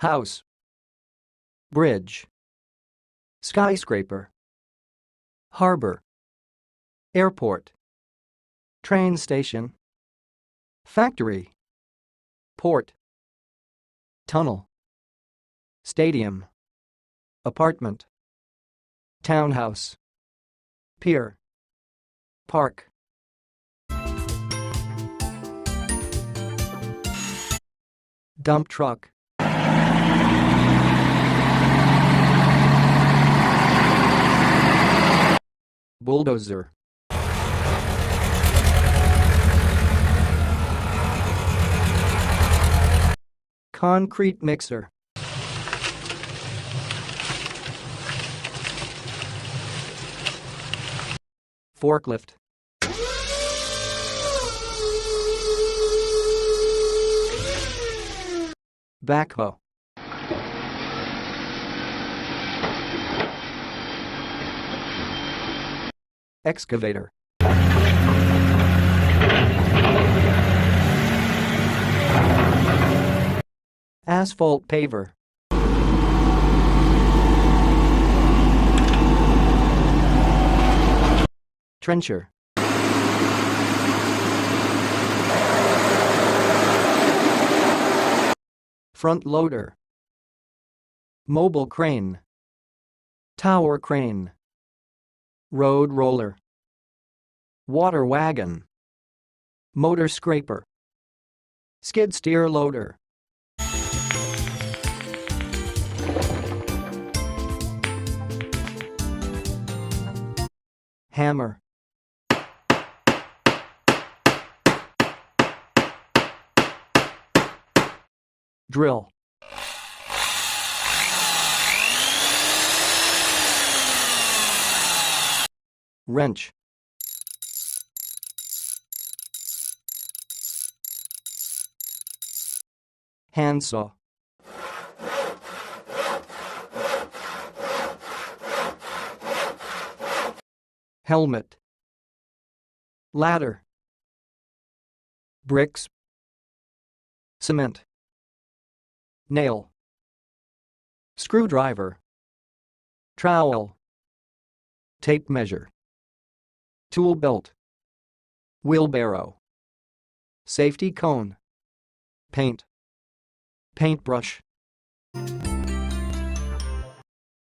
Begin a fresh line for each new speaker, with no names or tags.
house, bridge, skyscraper, harbor, airport, train station, factory, port, tunnel, stadium, apartment, townhouse, pier, park. Dump truck, bulldozer, concrete mixer, forklift, backhoe, excavator, asphalt paver, trencher, front loader, mobile crane, tower crane, road roller, water wagon, motor scraper, skid steer loader, hammer, drill, wrench, handsaw, helmet, ladder, bricks, cement, nail, screwdriver, trowel, tape measure, tool belt, wheelbarrow, safety cone, paint, paintbrush.